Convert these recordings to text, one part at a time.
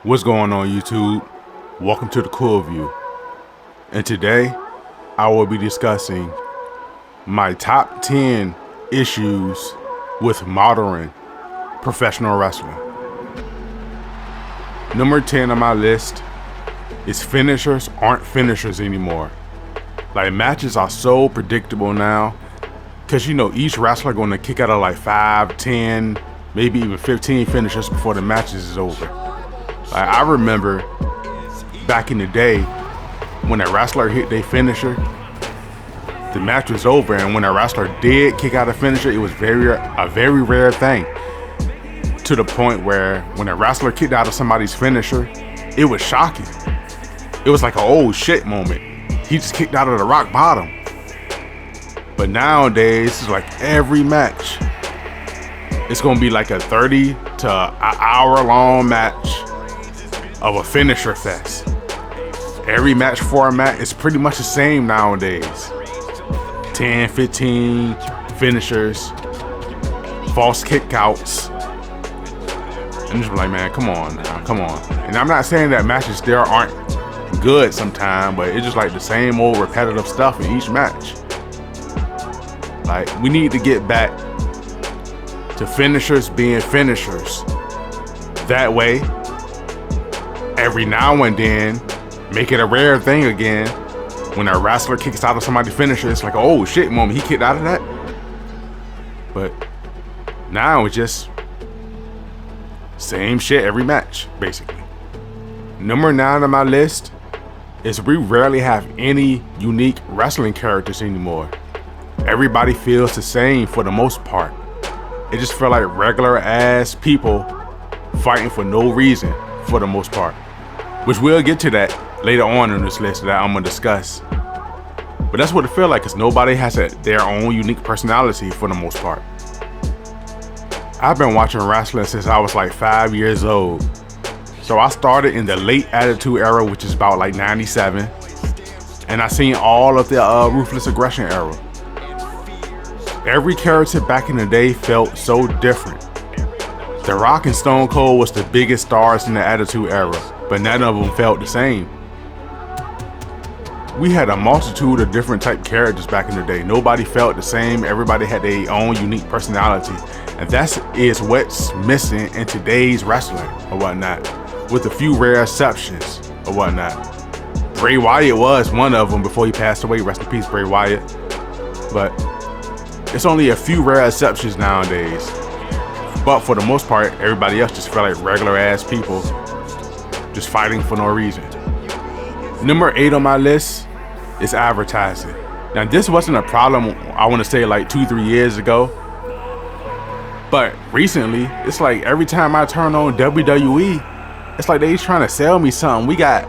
What's going on, YouTube? Welcome to the Cool View. And today I will be discussing my top 10 issues with modern professional wrestling. Number 10 on my list is finishers aren't finishers anymore. Like, matches are so predictable now because each wrestler going to kick out of like 5, 10, maybe even 15 finishers before the matches is over. Like, I remember back in the day when a wrestler hit their finisher, the match was over, and when a wrestler did kick out a finisher, it was a very rare thing. To the point where when a wrestler kicked out of somebody's finisher, it was shocking. It was like an oh shit moment. He just kicked out of the rock bottom. But nowadays, it's like every match, it's gonna be like a 30 to an hour long match of a finisher fest. Every match format is pretty much the same nowadays. 10, 15 finishers, false kickouts. I'm just like, man, come on now, come on. And I'm not saying that matches there aren't good sometimes, but it's just like the same old repetitive stuff in each match. Like, we need to get back to finishers being finishers. That way, every now and then, make it a rare thing again. When a wrestler kicks out of somebody's finisher, it's like, oh shit moment, he kicked out of that. But now it's just same shit every match, basically. Number 9 on my list is we rarely have any unique wrestling characters anymore. Everybody feels the same for the most part. It just feels like regular ass people fighting for no reason for the most part. Which we'll get to that later on in this list that I'm gonna discuss. But that's what it feels like, because nobody has their own unique personality for the most part. I've been watching wrestling since I was like 5 years old. So I started in the late Attitude Era, which is about like 97. And I seen all of the Ruthless Aggression Era. Every character back in the day felt so different. The Rock and Stone Cold was the biggest stars in the Attitude Era, but none of them felt the same. We had a multitude of different type characters back in the day. Nobody felt the same. Everybody had their own unique personality. And that is what's missing in today's wrestling or whatnot, with a few rare exceptions or whatnot. Bray Wyatt was one of them before he passed away. Rest in peace, Bray Wyatt. But it's only a few rare exceptions nowadays. But for the most part, everybody else just felt like regular ass people just fighting for no reason. Number 8 on my list is advertising. Now, this wasn't a problem, I want to say like 2-3 years ago. But recently, it's like every time I turn on WWE, it's like they trying to sell me something. We got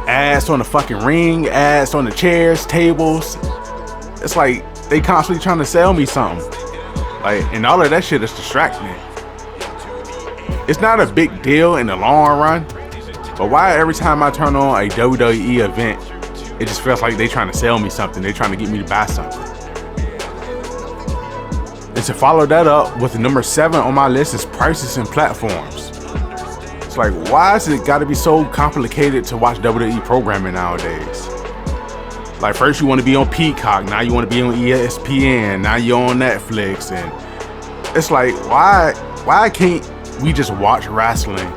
ads on the fucking ring, ads on the chairs, tables. It's like they constantly trying to sell me something. Like, and all of that shit is distracting. It's not a big deal in the long run, but why every time I turn on a WWE event, it just feels like they trying to sell me something. They trying to get me to buy something. And to follow that up with the number 7 on my list is prices and platforms. It's like, why is it got to be so complicated to watch WWE programming nowadays? Like, first you want to be on Peacock, now you want to be on ESPN, now you're on Netflix, and it's like, why can't we just watch wrestling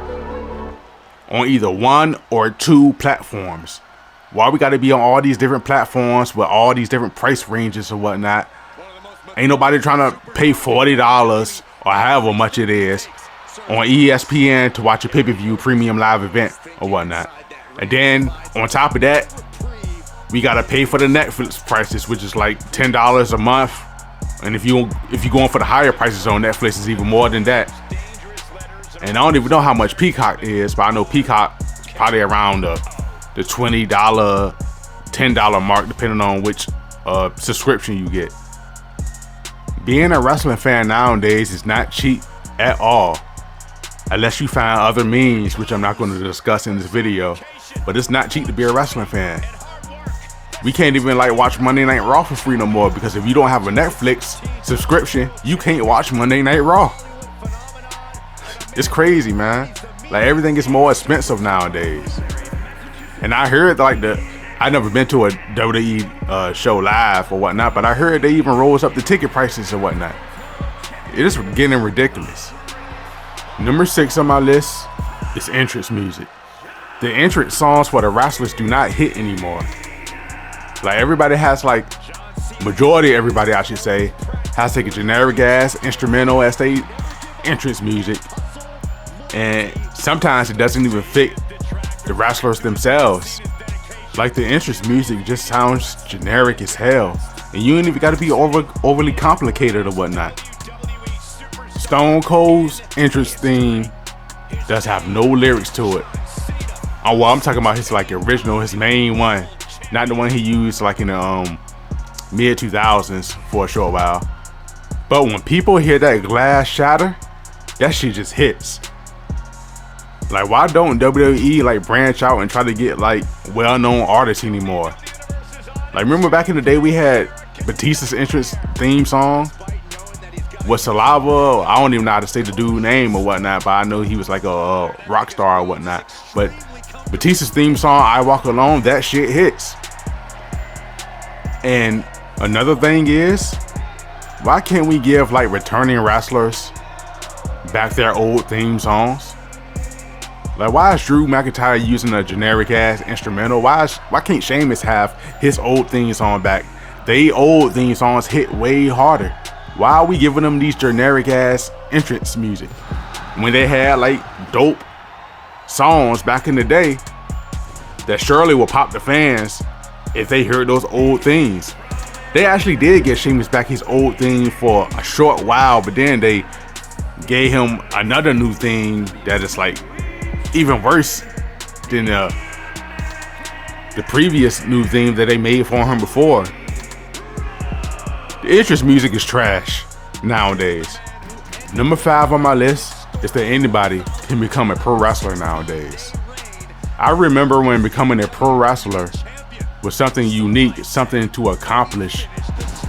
on either 1 or 2 platforms? Why we got to be on all these different platforms with all these different price ranges or whatnot? Ain't nobody trying to pay $40 or however much it is on ESPN to watch a pay-per-view premium live event or whatnot. And then on top of that, we gotta pay for the Netflix prices, which is like $10 a month. And if you're going for the higher prices on Netflix, it's even more than that. And I don't even know how much Peacock is, but I know Peacock is probably around the $20, $10 mark, depending on which subscription you get. Being a wrestling fan nowadays is not cheap at all, unless you find other means, which I'm not going to discuss in this video. But it's not cheap to be a wrestling fan. We can't even like watch Monday Night Raw for free no more, because if you don't have a Netflix subscription, you can't watch Monday Night Raw. It's crazy, man. Like everything is more expensive nowadays. And I heard like I never been to a WWE show live or whatnot, but I heard they even rose up the ticket prices and whatnot. It is getting ridiculous. Number 6 on my list is entrance music. The entrance songs for the wrestlers do not hit anymore. Like everybody has like, majority of everybody I should say, has like a generic ass instrumental as they entrance music. And sometimes it doesn't even fit the wrestlers themselves. Like the entrance music just sounds generic as hell. And you ain't even gotta be overly complicated or whatnot. Stone Cold's entrance theme does have no lyrics to it. Oh, well, I'm talking about his like original, his main one, not the one he used like in the mid 2000s for a short while. But when people hear that glass shatter, that shit just hits. Like, why don't WWE like branch out and try to get like well-known artists anymore? Like, remember back in the day we had Batista's entrance theme song with Saliva. I don't even know how to say the dude's name or whatnot, but I know he was like a rock star or whatnot. But Batista's theme song, I Walk Alone, that shit hits. And another thing is, why can't we give like returning wrestlers back their old theme songs? Like, why is Drew McIntyre using a generic ass instrumental? Why can't Sheamus have his old theme song back? They old theme songs hit way harder. Why are we giving them these generic ass entrance music when they had like dope songs back in the day that surely will pop the fans if they heard those old themes? They actually did get Sheamus back his old theme for a short while, but then they gave him another new theme that is like even worse than the previous new theme that they made for him before. The entrance music is trash nowadays. Number 5 on my list is that anybody can become a pro wrestler nowadays. I remember when becoming a pro wrestler was something unique, something to accomplish,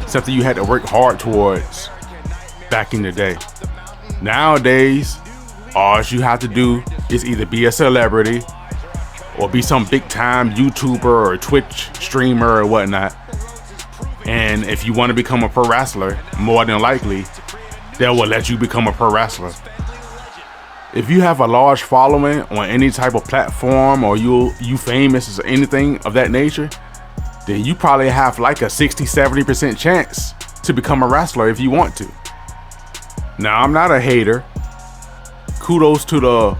something you had to work hard towards back in the day. Nowadays, all you have to do is either be a celebrity or be some big time YouTuber or Twitch streamer or whatnot. And if you want to become a pro wrestler, more than likely, they will let you become a pro wrestler. If you have a large following on any type of platform or you famous or anything of that nature, then you probably have like a 60-70% chance to become a wrestler if you want to. Now, I'm not a hater. Kudos to the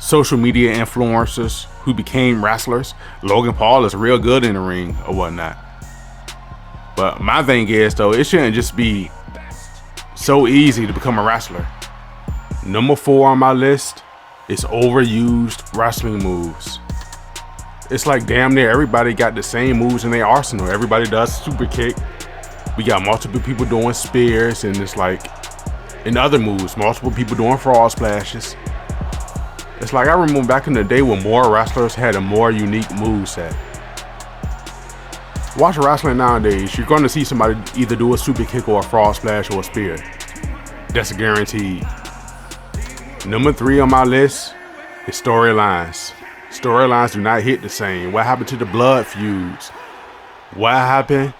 social media influencers who became wrestlers. Logan Paul is real good in the ring or whatnot. But my thing is though, it shouldn't just be so easy to become a wrestler. Number 4 on my list is overused wrestling moves. It's like damn near everybody got the same moves in their arsenal. Everybody does super kick. We got multiple people doing spears, and it's like in other moves, multiple people doing frog splashes. It's like I remember back in the day when more wrestlers had a more unique move set. Watch wrestling nowadays, you're going to see somebody either do a super kick or a frog splash or a spear. That's guaranteed. Number 3 on my list is storylines. Storylines do not hit the same. What happened to the blood feuds? What happened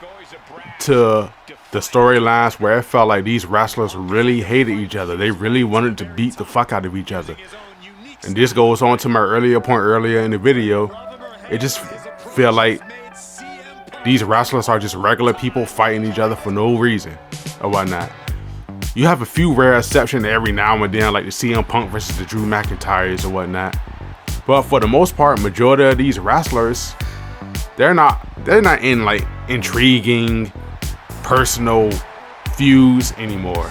to the storylines where it felt like these wrestlers really hated each other? They really wanted to beat the fuck out of each other. And this goes on to my earlier point earlier in the video. It just feel like these wrestlers are just regular people fighting each other for no reason or whatnot. You have a few rare exceptions every now and then, like the CM Punk versus the Drew McIntyres or whatnot. But for the most part, majority of these wrestlers, they're not in like intriguing personal feuds anymore.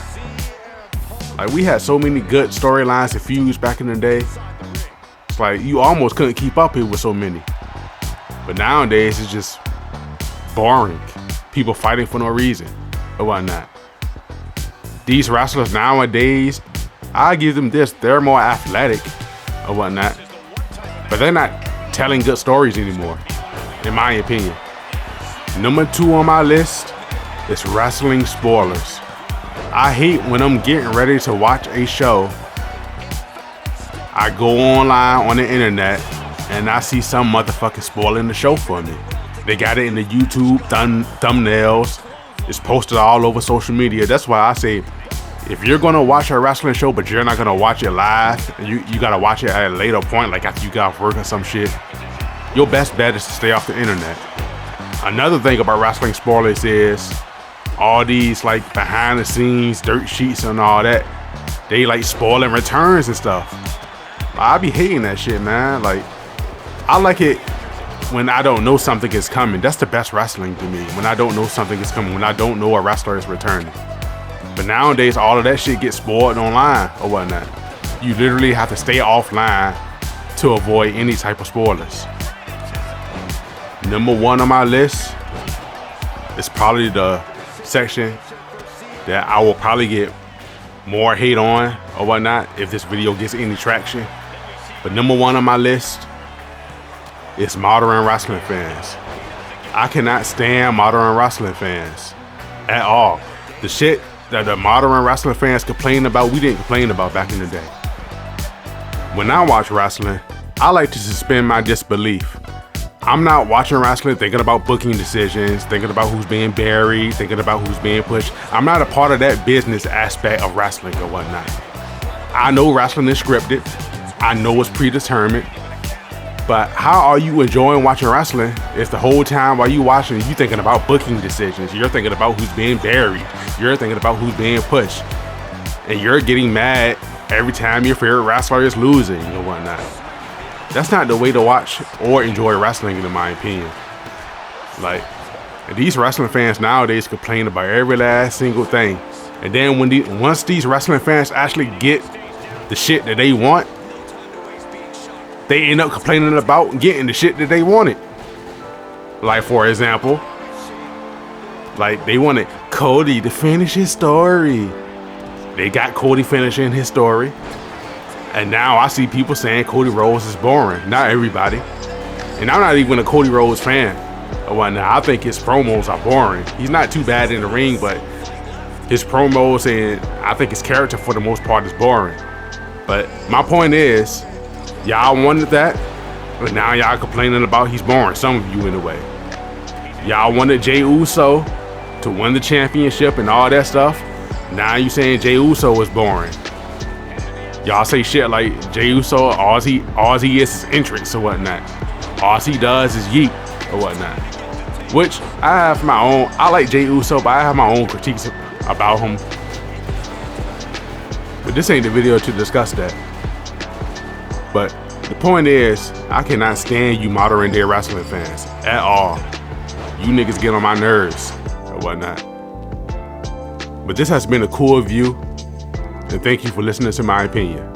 Like, we had so many good storylines and feuds back in the day. It's like you almost couldn't keep up with so many. But nowadays it's just boring. People fighting for no reason or whatnot. These wrestlers nowadays, I give them this, they're more athletic or whatnot, but they're not telling good stories anymore, in my opinion. Number 2 on my list is wrestling spoilers. I hate when I'm getting ready to watch a show. I go online on the internet and I see some motherfucker spoiling the show for me. They got it in the YouTube thumbnails. It's posted all over social media. That's why I say, if you're gonna watch a wrestling show, but you're not gonna watch it live, and you gotta watch it at a later point, like after you got off work or some shit, your best bet is to stay off the internet. Another thing about wrestling spoilers is all these like behind the scenes dirt sheets and all that. They like spoiling returns and stuff. I be hating that shit, man. Like, I like it when I don't know something is coming. That's the best wrestling to me. When I don't know something is coming, when I don't know a wrestler is returning. But nowadays, all of that shit gets spoiled online or whatnot. You literally have to stay offline to avoid any type of spoilers. Number one on my list is probably the section that I will probably get more hate on or whatnot if this video gets any traction. But number one on my list is modern wrestling fans. I cannot stand modern wrestling fans at all. The shit that the modern wrestling fans complain about, we didn't complain about back in the day. When I watch wrestling, I like to suspend my disbelief. I'm not watching wrestling thinking about booking decisions, thinking about who's being buried, thinking about who's being pushed. I'm not a part of that business aspect of wrestling or whatnot. I know wrestling is scripted. I know it's predetermined. But how are you enjoying watching wrestling if the whole time while you watching, you thinking about booking decisions, you're thinking about who's being buried, you're thinking about who's being pushed, and you're getting mad every time your favorite wrestler is losing or whatnot? That's not the way to watch or enjoy wrestling, in my opinion. Like, these wrestling fans nowadays complain about every last single thing. And then once these wrestling fans actually get the shit that they want, they end up complaining about getting the shit that they wanted. Like, for example, like they wanted Cody to finish his story. They got Cody finishing his story. And now I see people saying Cody Rhodes is boring. Not everybody. And I'm not even a Cody Rhodes fan or whatnot. I think his promos are boring. He's not too bad in the ring, but his promos and I think his character for the most part is boring. But my point is, y'all wanted that, but now y'all complaining about he's boring. Some of you anyway. Y'all wanted Jey Uso to win the championship and all that stuff. Now you saying Jey Uso is boring. Y'all say shit like Jey Uso, all he is entrance or whatnot. All he does is yeet or whatnot. Which I have my own, I like Jey Uso, but I have my own critiques about him. But this ain't the video to discuss that. But the point is, I cannot stand you modern day wrestling fans at all. You niggas get on my nerves or whatnot. But this has been a cool view, and thank you for listening to my opinion.